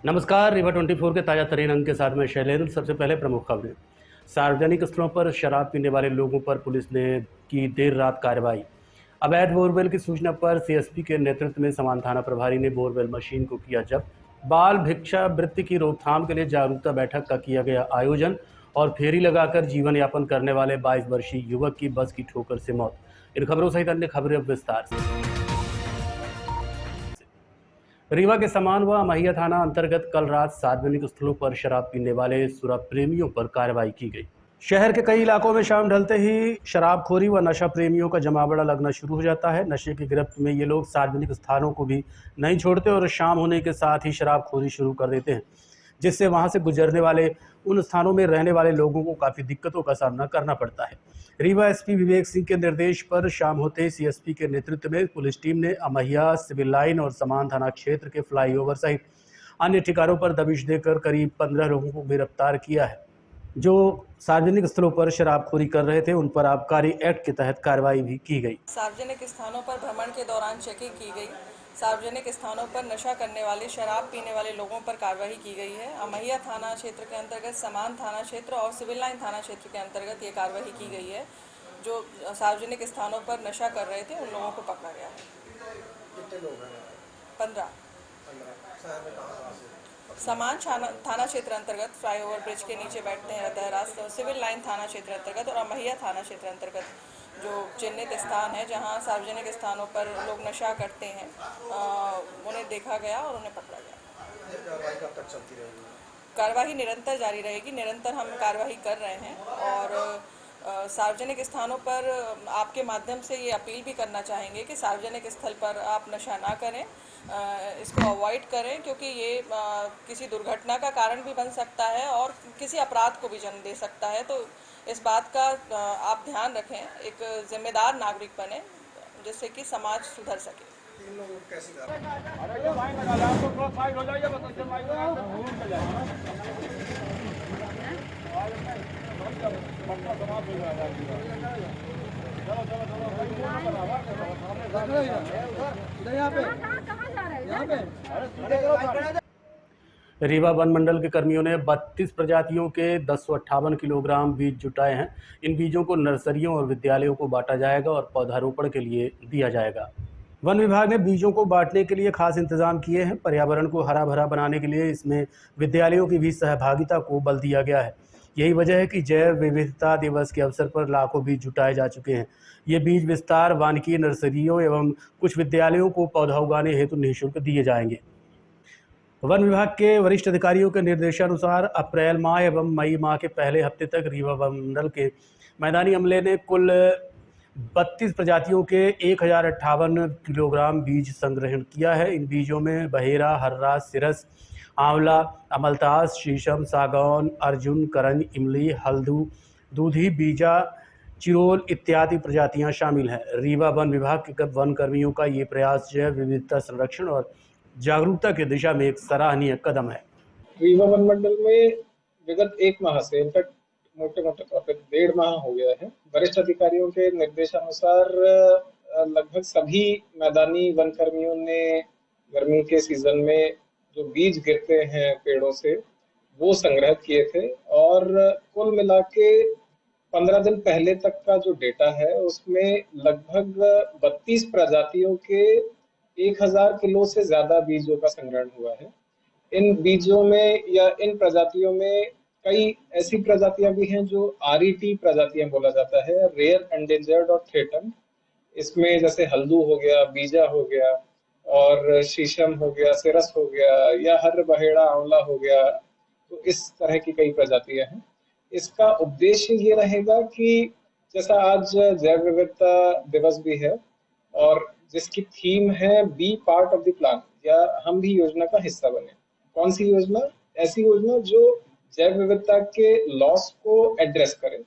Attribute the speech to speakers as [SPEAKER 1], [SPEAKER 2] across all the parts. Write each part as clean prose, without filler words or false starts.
[SPEAKER 1] नमस्कार। रिवा 24 के ताज़ा तरीन अंक के साथ मैं शैलेंद्र। सबसे पहले प्रमुख खबरें। सार्वजनिक स्थलों पर शराब पीने वाले लोगों पर पुलिस ने की देर रात कार्रवाई। अवैध बोरवेल की सूचना पर सीएसपी के नेतृत्व में समान थाना प्रभारी ने बोरवेल मशीन को किया जब्त। बाल भिक्षावृत्ति की रोकथाम के लिए जागरूकता बैठक का किया गया आयोजन और फेरी लगाकर जीवन यापन करने वाले 22 वर्षीय युवक की बस की ठोकर से मौत। इन खबरों सहित अन्य खबरें अब विस्तार से। रीवा के समान व महिया थाना अंतर्गत कल रात सार्वजनिक स्थलों पर शराब पीने वाले शराब प्रेमियों पर कार्रवाई की गई। शहर के कई इलाकों में शाम ढलते ही शराबखोरी व नशा प्रेमियों का जमावड़ा लगना शुरू हो जाता है। नशे की गिरफ्त में ये लोग सार्वजनिक स्थानों को भी नहीं छोड़ते और शाम होने के साथ ही शराबखोरी शुरू कर देते हैं, जिससे वहां से गुजरने वाले उन स्थानों में रहने वाले लोगों को काफ़ी दिक्कतों का सामना करना पड़ता है। रीवा एसपी विवेक सिंह के निर्देश पर शाम होते ही सीएसपी के नेतृत्व में पुलिस टीम ने अमहिया, सिविल लाइन और समान थाना क्षेत्र के फ्लाईओवर सहित अन्य ठिकानों पर दबिश देकर करीब 15 लोगों को गिरफ्तार किया है, जो सार्वजनिक स्थलों पर शराबखोरी कर रहे थे। उन पर आबकारी एक्ट के तहत कार्रवाई भी की गई।
[SPEAKER 2] सार्वजनिक स्थानों पर भ्रमण के दौरान चेकिंग की गई। सार्वजनिक स्थानों पर नशा करने वाले, शराब पीने वाले लोगों पर कार्रवाई की गई है। अमहिया थाना क्षेत्र के अंतर्गत, समान थाना क्षेत्र और सिविल लाइन थाना क्षेत्र के अंतर्गत ये कार्रवाई की गई है। जो सार्वजनिक स्थानों पर नशा कर रहे थे उन लोगों को पकड़ा गया है।
[SPEAKER 3] कितने लोग हैं?
[SPEAKER 2] 15। समान थाना क्षेत्र अंतर्गत फ्लाईओवर ब्रिज के नीचे बैठते हैं रहरास, सिविल लाइन थाना क्षेत्र अंतर्गत और अमहिया थाना क्षेत्र अंतर्गत जो चिन्हित स्थान है जहां सार्वजनिक स्थानों पर लोग नशा करते हैं, उन्हें देखा गया और उन्हें पकड़ा गया।
[SPEAKER 3] कार्रवाई कब तक चलती रहेगी?
[SPEAKER 2] कार्रवाई निरंतर जारी रहेगी। निरंतर हम कार्रवाई कर रहे हैं और सार्वजनिक स्थानों पर आपके माध्यम से ये अपील भी करना चाहेंगे कि सार्वजनिक स्थल पर आप नशा ना करें, इसको अवॉइड करें, क्योंकि ये किसी दुर्घटना का कारण भी बन सकता है और किसी अपराध को भी जन्म दे सकता है। तो इस बात का आप ध्यान रखें, एक जिम्मेदार नागरिक बने जिससे कि समाज सुधर सके।
[SPEAKER 3] तीन लोगों को कैसे
[SPEAKER 1] रीवा वन मंडल के कर्मियों ने 32 प्रजातियों के 1058 किलोग्राम बीज जुटाए हैं। इन बीजों को नर्सरियों और विद्यालयों को बांटा जाएगा और पौधारोपण के लिए दिया जाएगा। वन विभाग ने बीजों को बांटने के लिए खास इंतजाम किए हैं। पर्यावरण को हरा भरा बनाने के लिए इसमें विद्यालयों की भी सहभागिता को बल दिया गया है। यही वजह है कि जैव विविधता दिवस के अवसर पर लाखों बीज जुटाए जा चुके हैं। ये बीज विस्तार, वानिकी, नर्सरियों एवं कुछ विद्यालयों को पौधा उगाने हेतु निःशुल्क दिए जाएंगे। वन विभाग के वरिष्ठ अधिकारियों के निर्देशानुसार अप्रैल माह एवं मई माह के पहले हफ्ते तक रीवा वन मंडल के मैदानी अमले ने कुल 32 प्रजातियों के 1058 किलोग्राम बीज संग्रहण किया है। इन बीजों में बहेरा, हर्रा, सिरस, आंवला, अमलतास, शीशम, सागौन, अर्जुन, करंज, इमली, हल्दू, दूधी, बीजा, चिरोल इत्यादि प्रजातियां शामिल हैं। रीवा वन विभाग के वन कर्मियों का ये प्रयास जैव विविधता संरक्षण और जागरूकता की दिशा में एक सराहनीय कदम है।
[SPEAKER 4] रीवा वन मंडल में विगत एक माह से, इनफैक्ट मोटे तौर पर 1.5 माह हो गया है, वरिष्ठ अधिकारियों के निर्देशानुसार लगभग सभी मैदानी वन कर्मियों ने गर्मी के सीजन में जो बीज गिरते हैं पेड़ों से वो संग्रह किए थे और कुल मिला के 15 दिन पहले तक का जो डेटा है उसमें लगभग 32 प्रजातियों के 1000 किलो से ज्यादा बीजों का संग्रहण हुआ है। इन बीजों में या इन प्रजातियों में कई ऐसी प्रजातियां भी हैं जो RET प्रजातियां बोला जाता है, रेयर एंडेंजर्ड और थ्रेटन। इसमें जैसे हल्दू हो गया, बीजा हो गया और शीशम हो गया, सिरस हो गया या हर बहेड़ा, आंवला हो गया। तो इस तरह की कई प्रजातियां हैं। इसका उद्देश्य ये रहेगा कि जैसा आज जैव विविधता दिवस भी है और जिसकी थीम है be part of the plan, या हम भी योजना का हिस्सा बने। कौन सी योजना? ऐसी योजना जो जैव विविधता के लॉस को एड्रेस करे।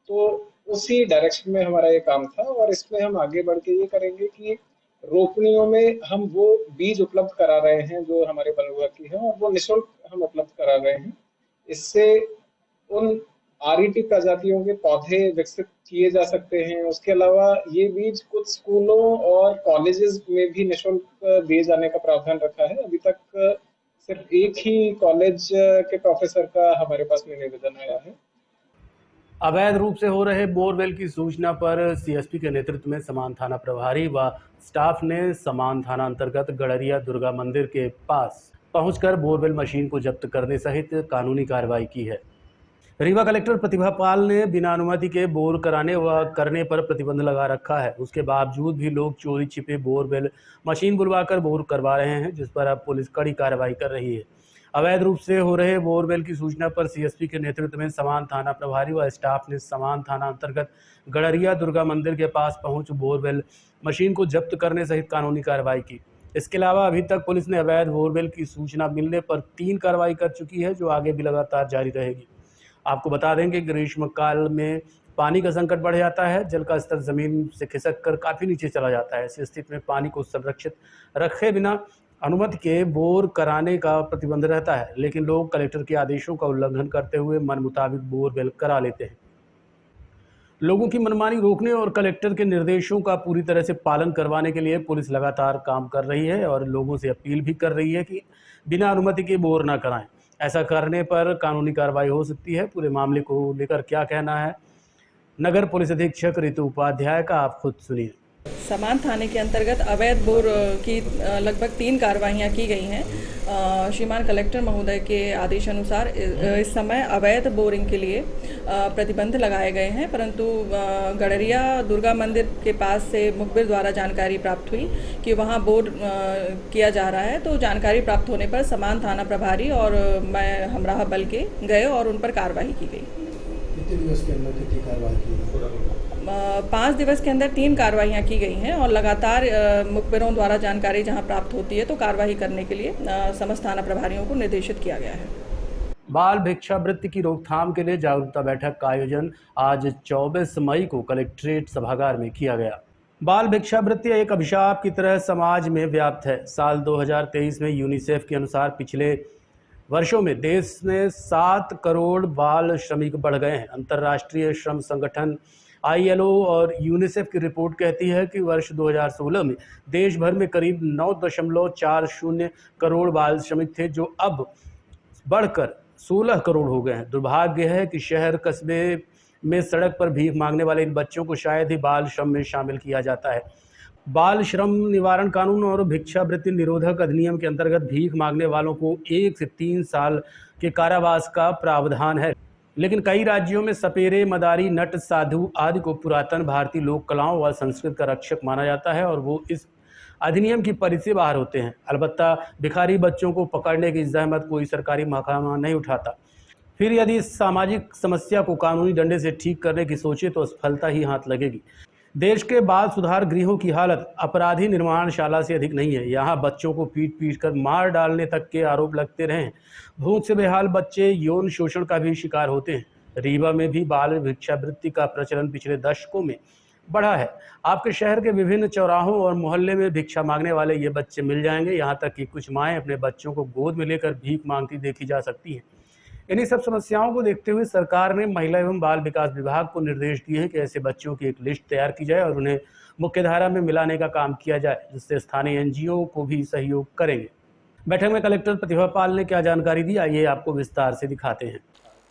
[SPEAKER 4] तो उसी डायरेक्शन में हमारा ये काम था और इसमें हम आगे बढ़ के ये करेंगे कि रोपनियों में हम वो बीज उपलब्ध करा रहे हैं जो हमारे वन विभाग की है और वो निःशुल्क हम उपलब्ध करा रहे हैं। इससे उन RET प्रजातियों के पौधे विकसित किए जा सकते हैं। उसके अलावा ये बीज कुछ स्कूलों और कॉलेजेस में भी निःशुल्क दिए जाने का प्रावधान रखा है। अभी तक सिर्फ एक ही कॉलेज के प्रोफेसर का हमारे पास में निवेदन आया है।
[SPEAKER 1] अवैध रूप से हो रहे बोरवेल की सूचना पर सीएसपी के नेतृत्व में समान थाना प्रभारी व स्टाफ ने समान थाना अंतर्गत गड़रिया दुर्गा मंदिर के पास पहुंचकर बोरवेल मशीन को जब्त करने सहित कानूनी कार्रवाई की है। रीवा कलेक्टर प्रतिभा पाल ने बिना अनुमति के बोर कराने व करने पर प्रतिबंध लगा रखा है। उसके बावजूद भी लोग चोरी छिपे बोरवेल मशीन बुलवाकर बोर करवा रहे हैं, जिस पर अब पुलिस कड़ी कार्रवाई कर रही है। अवैध रूप से हो रहे बोरवेल की सूचना पर सीएसपी के नेतृत्व में समान थाना प्रभारी व स्टाफ ने समान थाना अंतर्गत गड़रिया दुर्गा मंदिर के पास पहुंच बोरवेल मशीन को जब्त करने सहित कानूनी कार्रवाई की। इसके अलावा अभी तक पुलिस ने अवैध बोरवेल की सूचना मिलने पर 3 कार्रवाई कर चुकी है, जो आगे भी लगातार जारी रहेगी। आपको बता दें कि ग्रीष्म काल में पानी का संकट बढ़ जाता है, जल का स्तर जमीन से खिसक कर काफ़ी नीचे चला जाता है। ऐसी स्थिति में पानी को संरक्षित रखे बिना अनुमति के बोर कराने का प्रतिबंध रहता है, लेकिन लोग कलेक्टर के आदेशों का उल्लंघन करते हुए मन मुताबिक बोरवेल करा लेते हैं। लोगों की मनमानी रोकने और कलेक्टर के निर्देशों का पूरी तरह से पालन करवाने के लिए पुलिस लगातार काम कर रही है और लोगों से अपील भी कर रही है कि बिना अनुमति के बोर ना कराएं। ऐसा करने पर कानूनी कार्रवाई हो सकती है। पूरे मामले को लेकर क्या कहना है नगर पुलिस अधीक्षक ऋतु उपाध्याय का, आप खुद सुनिए।
[SPEAKER 2] समान थाने के अंतर्गत अवैध बोर की लगभग 3 कार्रवाइयाँ की गई हैं। श्रीमान कलेक्टर महोदय के आदेश अनुसार इस समय अवैध बोरिंग के लिए प्रतिबंध लगाए गए हैं, परंतु गड़रिया दुर्गा मंदिर के पास से मुखबिर द्वारा जानकारी प्राप्त हुई कि वहां बोर किया जा रहा है। तो जानकारी प्राप्त होने पर समान थाना प्रभारी और मैं हमराह बल के गए और उन पर कार्रवाई की गई।
[SPEAKER 3] कितने दिवस के अंदर कितनी कार्रवाई की गई?
[SPEAKER 2] 5 दिवस के अंदर 3 कार्रवाइयाँ की गई हैं और लगातार मुखबिरों द्वारा जानकारी जहां प्राप्त होती है तो कार्रवाई करने के लिए समस्त थाना प्रभारियों को निर्देशित किया गया है।
[SPEAKER 1] बाल भिक्षावृत्ति की रोकथाम के लिए जागरूकता बैठक का आयोजन आज 24 मई को कलेक्ट्रेट सभागार में किया गया। बाल भिक्षावृत्ति एक अभिशाप की तरह समाज में व्याप्त है। साल 2023 में यूनिसेफ के अनुसार पिछले वर्षों में देश में 7 करोड़ बाल श्रमिक बढ़ गए हैं। अंतर्राष्ट्रीय श्रम संगठन ILO और यूनिसेफ की रिपोर्ट कहती है कि वर्ष 2016 में देश भर में करीब 9.40 करोड़ बाल श्रमिक थे, जो अब बढ़कर 16 करोड़ हो गए हैं। दुर्भाग्य है कि शहर कस्बे में सड़क पर भीख मांगने वाले इन बच्चों को शायद ही बाल श्रम में शामिल किया जाता है। बाल श्रम निवारण कानून और भिक्षावृत्ति निरोधक अधिनियम के अंतर्गत भीख मांगने वालों को 1 से 3 साल के कारावास का प्रावधान है, लेकिन कई राज्यों में सपेरे, मदारी, नट, साधु आदि को पुरातन भारतीय लोक कलाओं व संस्कृत का रक्षक माना जाता है और वो इस अधिनियम की परिधि से बाहर होते हैं। अलबत्ता भिखारी बच्चों को पकड़ने की जहमत कोई सरकारी महकमा नहीं उठाता। फिर यदि इस सामाजिक समस्या को कानूनी डंडे से ठीक करने की सोचे तो असफलता ही हाथ लगेगी। देश के बाल सुधार गृहों की हालत अपराधी निर्माणशाला से अधिक नहीं है। यहाँ बच्चों को पीट पीट कर मार डालने तक के आरोप लगते रहे हैं। भूख से बेहाल बच्चे यौन शोषण का भी शिकार होते हैं। रीवा में भी बाल भिक्षावृत्ति का प्रचलन पिछले दशकों में बढ़ा है। आपके शहर के विभिन्न चौराहों और मोहल्ले में भिक्षा मांगने वाले ये बच्चे मिल जाएंगे। यहाँ तक कि कुछ माएँ अपने बच्चों को गोद में लेकर भीख मांगती देखी जा सकती हैं। इन्हीं सब समस्याओं को देखते हुए सरकार ने महिला एवं बाल विकास विभाग को निर्देश दिए हैं कि ऐसे बच्चों की एक लिस्ट तैयार की जाए और उन्हें मुख्यधारा में मिलाने का काम किया जाए, जिससे स्थानीय NGO को भी सहयोग करेंगे। बैठक में कलेक्टर प्रतिभा पाल ने क्या जानकारी दी, आइए आपको विस्तार से दिखाते हैं।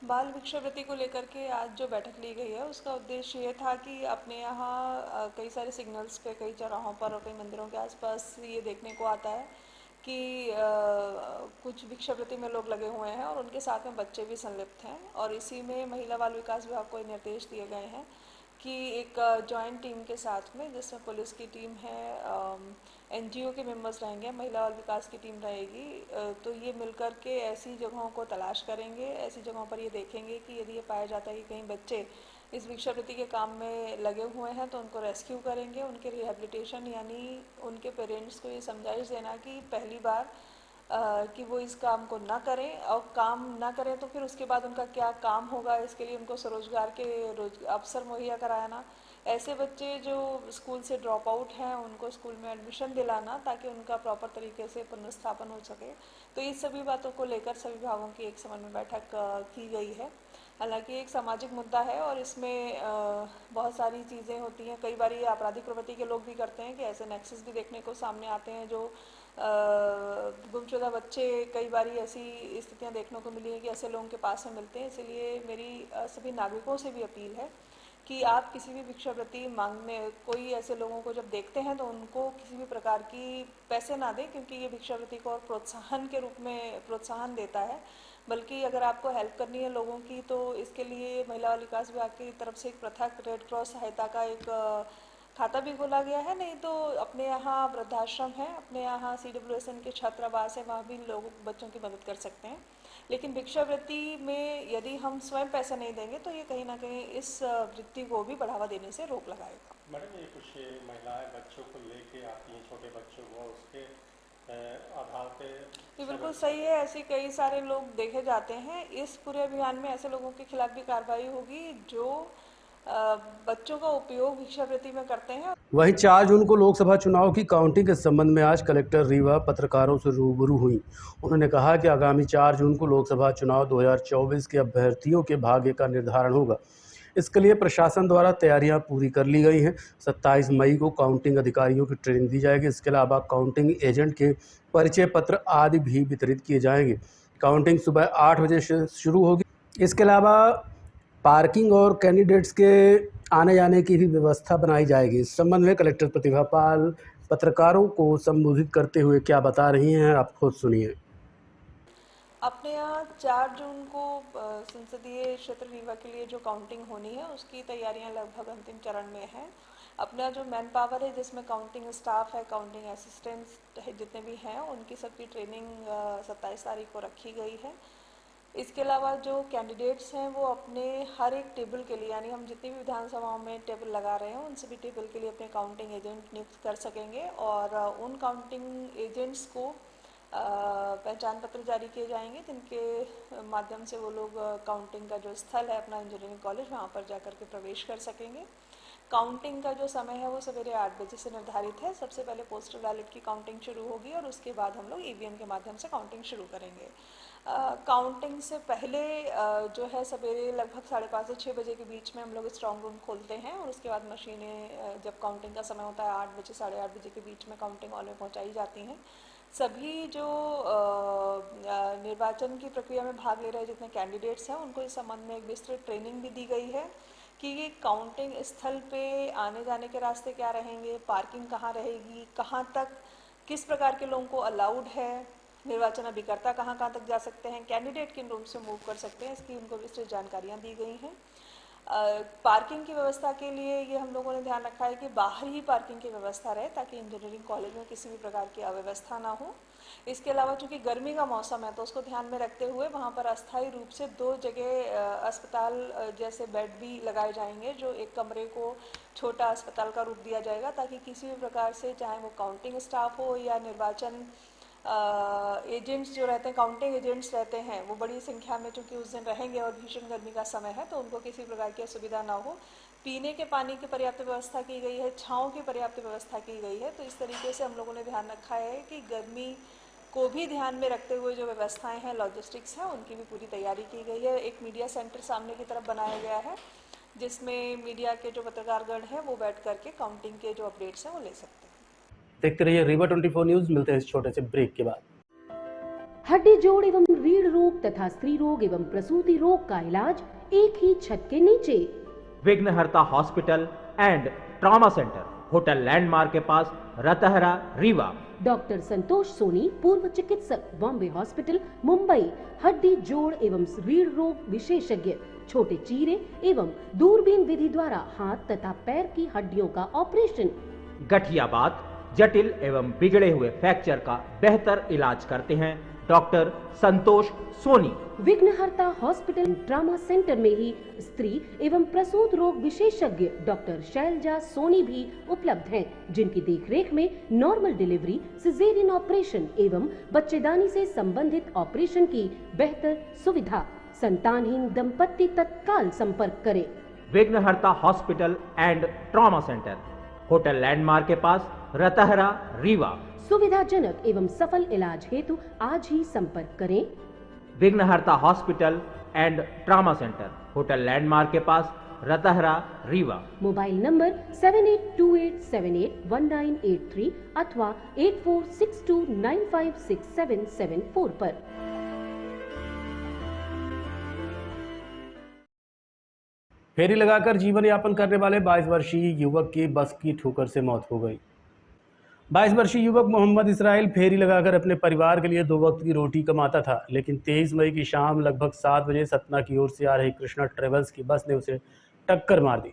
[SPEAKER 2] बाल भिक्षावृत्ति को लेकर के आज जो बैठक ली गई है उसका उद्देश्य ये था कि अपने यहाँ कई सारे सिग्नल्स पे, कई चौराहों पर और कई मंदिरों के आसपास ये देखने को आता है कि कुछ भिक्षावृत्ति में लोग लगे हुए हैं और उनके साथ में बच्चे भी संलिप्त हैं। और इसी में महिला बाल विकास विभाग को निर्देश दिए गए हैं कि एक जॉइंट टीम के साथ में, जिसमें पुलिस की टीम है, NGO के मेंबर्स रहेंगे, महिला बाल विकास की टीम रहेगी, तो ये मिलकर के ऐसी जगहों को तलाश करेंगे। ऐसी जगहों पर ये देखेंगे कि यदि ये पाया जाता है कि कहीं बच्चे इस भिक्षावृत्ति के काम में लगे हुए हैं तो उनको रेस्क्यू करेंगे। उनके रिहेबिलिटेशन यानी उनके पेरेंट्स को ये समझाइश देना कि पहली बार कि वो इस काम को ना करें, और काम ना करें तो फिर उसके बाद उनका क्या काम होगा, इसके लिए उनको स्वरोजगार के अवसर मुहैया कराना। ऐसे बच्चे जो स्कूल से ड्रॉप आउट हैं उनको स्कूल में एडमिशन दिलाना ताकि उनका प्रॉपर तरीके से पुनर्स्थापन हो सके। तो इस सभी बातों को लेकर सभी विभागों की एक समन्वय बैठक की गई है। हालांकि एक सामाजिक मुद्दा है और इसमें बहुत सारी चीज़ें होती हैं। कई बार ये आपराधिक प्रवृत्ति के लोग भी करते हैं कि ऐसे नेक्सस भी देखने को सामने आते हैं जो गुमशुदा बच्चे कई बार ऐसी स्थितियां देखने को मिली हैं कि ऐसे लोगों के पास में मिलते हैं। इसलिए मेरी सभी नागरिकों से भी अपील है कि आप किसी भी भिक्षावृत्ति मांगने कोई ऐसे लोगों को जब देखते हैं तो उनको किसी भी प्रकार की पैसे ना दें, क्योंकि ये भिक्षावृत्ति को और प्रोत्साहन के रूप में प्रोत्साहन देता है। बल्कि अगर आपको हेल्प करनी है लोगों की तो इसके लिए महिला विकास विभाग की तरफ से एक पृथक रेड क्रॉस सहायता का एक खाता भी खोला गया है। नहीं तो अपने यहाँ वृद्धाश्रम है, अपने यहाँ CWSN के छात्रावास है, वहाँ भी लोग बच्चों की मदद कर सकते हैं। लेकिन भिक्षावृत्ति में यदि हम स्वयं पैसा नहीं देंगे तो ये कहीं ना कहीं इस वृत्ति को भी बढ़ावा देने से रोक लगाएगा।
[SPEAKER 5] मैडम, ये कुछ महिलाएं बच्चों को लेके आती हैं, छोटे बच्चों को, उसके आधार पे
[SPEAKER 2] ये बिल्कुल सही है। ऐसे कई सारे लोग देखे जाते हैं। इस पूरे अभियान में ऐसे लोगों के खिलाफ भी कार्रवाई होगी जो बच्चों का उपयोग भिक्षावृत्ति में करते हैं।
[SPEAKER 1] वहीं 4 जून को लोकसभा चुनाव की काउंटिंग के संबंध में आज कलेक्टर रीवा पत्रकारों से रूबरू हुई। उन्होंने कहा कि आगामी 4 जून को लोकसभा चुनाव 2024 के अभ्यर्थियों के भाग्य का निर्धारण होगा। इसके लिए प्रशासन द्वारा तैयारियां पूरी कर ली गई हैं। 27 मई को काउंटिंग अधिकारियों की ट्रेनिंग दी जाएगी। इसके अलावा काउंटिंग एजेंट के परिचय पत्र आदि भी वितरित किए जाएंगे। काउंटिंग सुबह 8 बजे से शुरू होगी। इसके अलावा पार्किंग और कैंडिडेट्स के आने जाने की भी व्यवस्था बनाई जाएगी। इस संबंध में कलेक्टर प्रतिभा पाल पत्रकारों को संबोधित करते हुए क्या बता रही हैं, आप खुद सुनिए।
[SPEAKER 2] अपने यहाँ 4 जून को संसदीय क्षेत्र रीवा के लिए जो काउंटिंग होनी है उसकी तैयारियां लगभग अंतिम चरण में है। अपना जो मैन पावर है जिसमें काउंटिंग स्टाफ है, काउंटिंग असिस्टेंट्स है, जितने भी हैं उनकी सबकी ट्रेनिंग 27 तारीख को रखी गई है। इसके अलावा जो कैंडिडेट्स हैं वो अपने हर एक टेबल के लिए, यानी हम जितनी भी विधानसभाओं में टेबल लगा रहे हैं उन सभी टेबल के लिए अपने काउंटिंग एजेंट नियुक्त कर सकेंगे और उन काउंटिंग एजेंट्स को पहचान पत्र जारी किए जाएंगे जिनके माध्यम से वो लोग काउंटिंग का जो स्थल है अपना इंजीनियरिंग कॉलेज वहाँ पर जाकर के प्रवेश कर सकेंगे। काउंटिंग का जो समय है वो सवेरे 8 बजे से निर्धारित है। सबसे पहले पोस्टल बैलेट की काउंटिंग शुरू होगी और उसके बाद हम लोग EVM के माध्यम से काउंटिंग शुरू करेंगे। काउंटिंग से पहले जो है सवेरे लगभग 5:30 से 6 बजे के बीच में हम लोग स्ट्रॉन्ग रूम खोलते हैं और उसके बाद मशीनें जब काउंटिंग का समय होता है 8 बजे 8:30 बजे के बीच में काउंटिंग हॉल में पहुंचाई जाती हैं। सभी जो निर्वाचन की प्रक्रिया में भाग ले रहे जितने कैंडिडेट्स हैं उनको इस संबंध में एक विस्तृत ट्रेनिंग भी दी गई है कि ये काउंटिंग स्थल पे आने जाने के रास्ते क्या रहेंगे, पार्किंग कहाँ रहेगी, कहाँ तक किस प्रकार के लोगों को अलाउड है, निर्वाचन अभिकर्ता कहाँ कहाँ तक जा सकते हैं, कैंडिडेट किन रूम से मूव कर सकते हैं, इसकी उनको विस्तृत जानकारियाँ दी गई हैं। पार्किंग की व्यवस्था के लिए ये हम लोगों ने ध्यान रखा है कि बाहर ही पार्किंग की व्यवस्था रहे ताकि इंजीनियरिंग कॉलेज में किसी भी प्रकार की अव्यवस्था ना हो। इसके अलावा चूंकि गर्मी का मौसम है तो उसको ध्यान में रखते हुए वहाँ पर अस्थायी रूप से 2 जगह अस्पताल जैसे बेड भी लगाए जाएंगे, जो एक कमरे को छोटा अस्पताल का रूप दिया जाएगा ताकि किसी भी प्रकार से, चाहे वो काउंटिंग स्टाफ हो या निर्वाचन एजेंट्स जो रहते हैं, काउंटिंग एजेंट्स रहते हैं, वो बड़ी संख्या में चूंकि उस दिन रहेंगे और भीषण गर्मी का समय है तो उनको किसी प्रकार की असुविधा ना हो। पीने के पानी की पर्याप्त व्यवस्था की गई है, छाँव की पर्याप्त व्यवस्था की गई है। तो इस तरीके से हम लोगों ने ध्यान रखा है कि गर्मी को भी ध्यान में रखते हुए जो व्यवस्थाएं हैं, लॉजिस्टिक्स हैं, उनकी भी पूरी तैयारी की गई है। एक मीडिया सेंटर सामने की तरफ बनाया गया है जिसमें मीडिया के जो पत्रकारगण हैं वो बैठ करके काउंटिंग के जो अपडेट्स हैं वो ले सकते हैं।
[SPEAKER 1] देखते रहिए रीवा 24 न्यूज। मिलते हैं इस छोटे से ब्रेक के बाद।
[SPEAKER 6] हड्डी जोड़ एवं रीढ़ रोग तथा स्त्री रोग एवं प्रसूति रोग का इलाज एक ही छत के नीचे।
[SPEAKER 7] विघ्नहर्ता hospital and trauma centre, hotel landmark के पास, रतहरा, रीवा।
[SPEAKER 6] डॉक्टर संतोष सोनी, पूर्व चिकित्सक, बॉम्बे हॉस्पिटल, मुंबई। हड्डी जोड़ एवं रीढ़ रोग विशेषज्ञ, छोटे चीरे एवं दूरबीन विधि द्वारा हाथ तथा पैर की हड्डियों का ऑपरेशन।
[SPEAKER 7] गठियाबात, जटिल एवं बिगड़े हुए फ्रैक्चर का बेहतर इलाज करते हैं डॉक्टर संतोष सोनी।
[SPEAKER 6] विघ्नहर्ता हॉस्पिटल ट्रॉमा सेंटर में ही स्त्री एवं प्रसूत रोग विशेषज्ञ डॉक्टर शैलजा सोनी भी उपलब्ध हैं, जिनकी देखरेख में नॉर्मल डिलीवरी, सिजेरियन ऑपरेशन एवं बच्चेदानी से संबंधित ऑपरेशन की बेहतर सुविधा। संतानहीन दंपत्ति तत्काल संपर्क करें।
[SPEAKER 7] विघ्नहर्ता hospital and trauma centre, hotel landmark के पास, रतहरा, रीवा।
[SPEAKER 6] सुविधाजनक एवं सफल इलाज हेतु आज ही संपर्क करें।
[SPEAKER 7] विघ्नहर्ता hospital and trauma centre, hotel landmark के पास, रतहरा, रीवा।
[SPEAKER 6] मोबाइल नंबर 7828781983 अथवा 8462956774 पर।
[SPEAKER 1] फेरी लगाकर जीवन यापन करने वाले 22 वर्षीय युवक की बस की ठोकर से मौत हो गई। 22 वर्षीय युवक मोहम्मद इसराइल फेरी लगाकर अपने परिवार के लिए 2 वक्त की रोटी कमाता था, लेकिन 23 मई की शाम लगभग 7 बजे सतना की ओर से आ रही कृष्णा ट्रेवल्स की बस ने उसे टक्कर मार दी,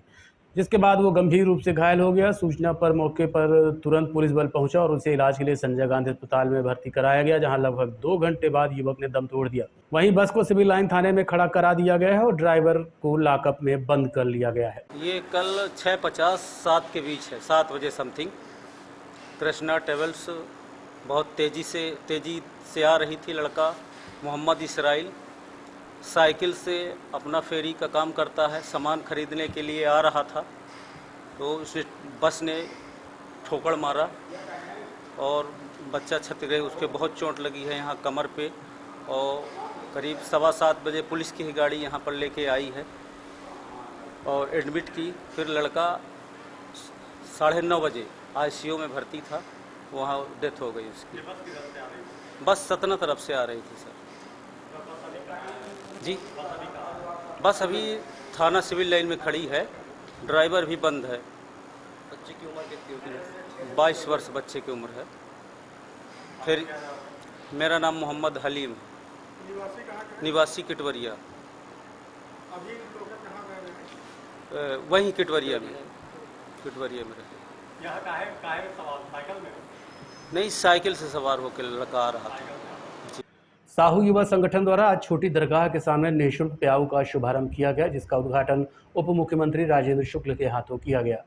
[SPEAKER 1] जिसके बाद वो गंभीर रूप से घायल हो गया। सूचना पर मौके पर तुरंत पुलिस बल पहुंचा और उसे इलाज के लिए संजय गांधी अस्पताल में भर्ती कराया गया, जहां लगभग 2 घंटे बाद युवक ने दम तोड़ दिया। वहीं बस को सिविल लाइन थाने में खड़ा करा दिया गया है और ड्राइवर को लॉकअप में बंद कर लिया गया है।
[SPEAKER 8] ये कल 6:50 7 के बीच है, 7 बजे समथिंग। कृष्णा ट्रेवल्स बहुत तेज़ी से आ रही थी। लड़का मोहम्मद इसराइल साइकिल से अपना फेरी का काम करता है, सामान खरीदने के लिए आ रहा था, तो उसे बस ने ठोकर मारा और बच्चा छत गए। उसके बहुत चोट लगी है यहाँ कमर पे, और करीब 7:15 बजे पुलिस की ही गाड़ी यहाँ पर लेके आई है और एडमिट की। फिर लड़का 9:30 बजे ICU में भर्ती था, वहाँ डेथ हो गई उसकी। बस सतना तरफ से आ रही थी सर जी। बस अभी थाना सिविल लाइन में खड़ी है, ड्राइवर भी बंद है। बच्चे की उम्र कितनी होती है? 22 वर्ष बच्चे की उम्र है। फिर मेरा नाम मोहम्मद हलीम, निवासी किटवरिया। वहीं किटवरिया में रहते।
[SPEAKER 5] यहाँ काहे सवार साइकिल में?
[SPEAKER 8] नहीं, साइकिल से सवार होकर लड़का आ रहा था।
[SPEAKER 1] साहू युवा संगठन द्वारा आज छोटी दरगाह के सामने निःशुल्क प्याऊ का शुभारंभ किया गया, जिसका उद्घाटन उप मुख्यमंत्री राजेंद्र शुक्ल के हाथों किया गया।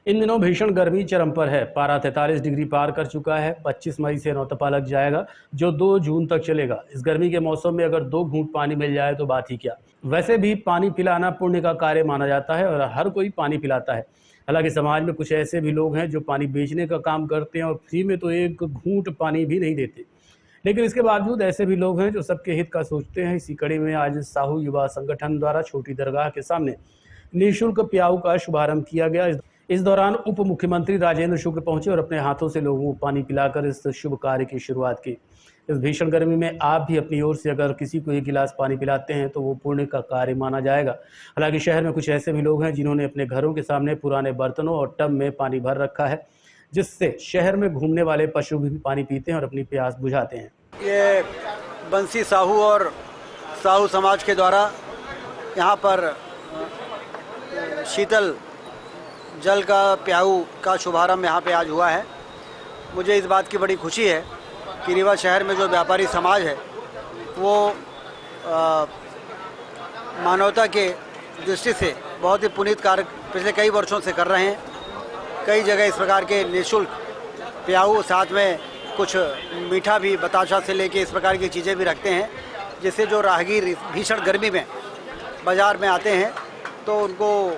[SPEAKER 1] इन दिनों भीषण गर्मी चरम पर है। पारा 43 डिग्री पार कर चुका है। 25 मई से नौतपा लग जाएगा, जो 2 जून तक चलेगा। इस गर्मी के मौसम में अगर 2 घूंट पानी मिल जाए तो बात ही क्या। वैसे भी पानी पिलाना पुण्य का कार्य माना जाता है और हर कोई पानी पिलाता है। हालांकि समाज में कुछ ऐसे भी लोग हैं जो पानी बेचने का काम करते हैं और फ्री में तो एक घूंट पानी भी नहीं देते, लेकिन इसके बावजूद ऐसे भी लोग हैं जो सबके हित का सोचते हैं। इसी कड़ी में आज साहू युवा संगठन द्वारा छोटी दरगाह के सामने निःशुल्क प्याऊ का शुभारंभ किया गया। इस दौरान उप मुख्यमंत्री राजेंद्र शुक्ल पहुंचे और अपने हाथों से लोगों को पानी पिलाकर इस शुभ कार्य की शुरुआत की। इस भीषण गर्मी में आप भी अपनी ओर से अगर किसी को 1 गिलास पानी पिलाते हैं तो वो पुण्य का कार्य माना जाएगा। हालांकि शहर में कुछ ऐसे भी लोग हैं जिन्होंने अपने घरों के सामने पुराने बर्तनों और टब में पानी भर रखा है, जिससे शहर में घूमने वाले पशु भी पानी पीते हैं और अपनी प्यास बुझाते हैं।
[SPEAKER 9] ये बंसी साहू और साहू समाज के द्वारा यहाँ पर शीतल जल का प्याऊ का शुभारंभ यहाँ पे आज हुआ है। मुझे इस बात की बड़ी खुशी है कि रीवा शहर में जो व्यापारी समाज है वो मानवता के दृष्टि से बहुत ही पुनीत कार्य पिछले कई वर्षों से कर रहे हैं। कई जगह इस प्रकार के निःशुल्क प्याऊ, साथ में कुछ मीठा भी, बताशा से लेके इस प्रकार की चीज़ें भी रखते हैं, जिससे जो राहगीर भीषण गर्मी में बाज़ार में आते हैं तो उनको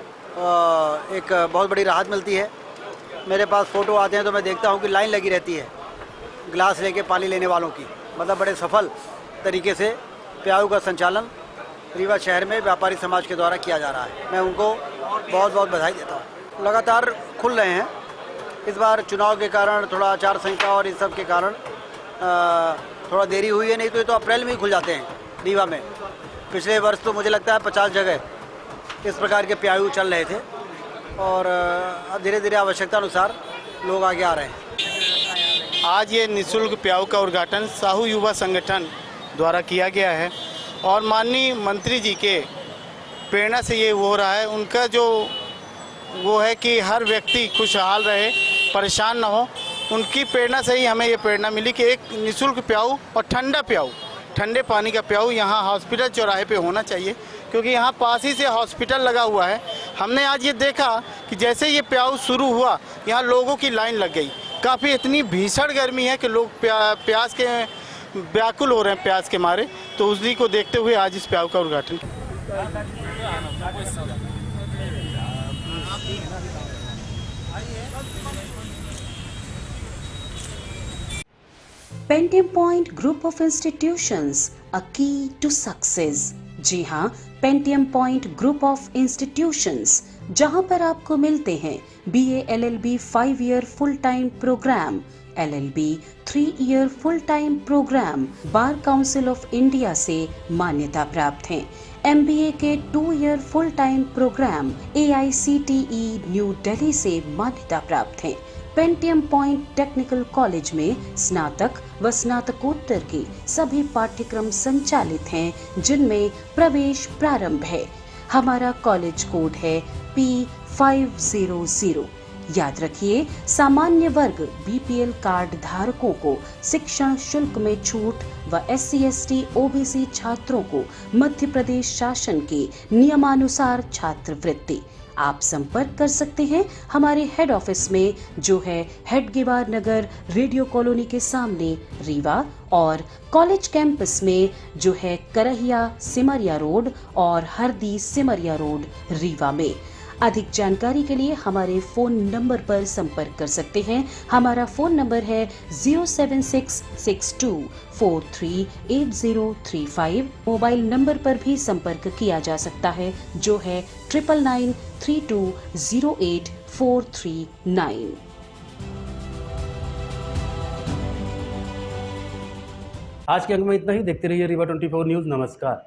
[SPEAKER 9] एक बहुत बड़ी राहत मिलती है। मेरे पास फ़ोटो आते हैं तो मैं देखता हूँ कि लाइन लगी रहती है गिलास लेके पानी लेने वालों की। मतलब बड़े सफल तरीके से प्याऊ का संचालन रीवा शहर में व्यापारी समाज के द्वारा किया जा रहा है। मैं उनको बहुत बहुत बधाई देता हूँ। लगातार खुल रहे हैं। इस बार चुनाव के कारण, थोड़ा आचार संहिता और इस सब के कारण थोड़ा देरी हुई है, नहीं तो ये तो अप्रैल में ही खुल जाते हैं रीवा में। पिछले वर्ष तो मुझे लगता है 50 जगह इस प्रकार के प्याऊ चल रहे थे और अब धीरे धीरे आवश्यकता अनुसार लोग आगे आ रहे हैं।
[SPEAKER 10] आज ये निःशुल्क प्याऊ का उद्घाटन साहू युवा संगठन द्वारा किया गया है और माननीय मंत्री जी के प्रेरणा से ये हो रहा है। उनका जो वो है कि हर व्यक्ति खुशहाल रहे, परेशान ना हो, उनकी प्रेरणा से ही हमें ये प्रेरणा मिली कि एक निःशुल्क प्याऊ और ठंडा प्याऊ, ठंडे पानी का प्याऊ यहाँ हॉस्पिटल चौराहे पे होना चाहिए, क्योंकि यहाँ पास ही से हॉस्पिटल लगा हुआ है। हमने आज ये देखा कि जैसे ये प्याऊ शुरू हुआ यहाँ लोगों की लाइन लग गई। काफ़ी इतनी भीषण गर्मी है कि लोग प्यास के व्याकुल हो रहे हैं प्यास के मारे। तो उसी को देखते हुए आज इस प्याऊ का उद्घाटन।
[SPEAKER 11] Pentim Point Group of Institutions, a key to success. जी हाँ, Pentium Point Group of Institutions, जहां पर आपको मिलते हैं BA LLB 5 year full time programme, LLB 3 year full time programme Bar Council of India से मान्यता प्राप्त हैं। MBA के 2 year full time programme AICTE New Delhi से मान्यता प्राप्त हैं। पेंटियम पॉइंट टेक्निकल कॉलेज में स्नातक व स्नातकोत्तर के सभी पाठ्यक्रम संचालित हैं, जिनमें प्रवेश प्रारंभ है। हमारा कॉलेज कोड है P500। याद रखिए, सामान्य वर्ग BPL कार्ड धारकों को शिक्षण शुल्क में छूट व SC ST OBC छात्रों को मध्य प्रदेश शासन के नियमानुसार छात्रवृत्ति। आप संपर्क कर सकते हैं हमारे हेड ऑफिस में, जो है हेडगेवार नगर, रेडियो कॉलोनी के सामने, रीवा, और कॉलेज कैंपस में, जो है करहिया सिमरिया रोड और हरदी सिमरिया रोड, रीवा में। अधिक जानकारी के लिए हमारे फोन नंबर पर संपर्क कर सकते हैं। हमारा फोन नंबर है 07662438035। मोबाइल नंबर पर भी संपर्क किया जा सकता है, जो है 9992084439।
[SPEAKER 1] आज के अंक में इतना ही। देखते रहिए रीवा 24 न्यूज। नमस्कार।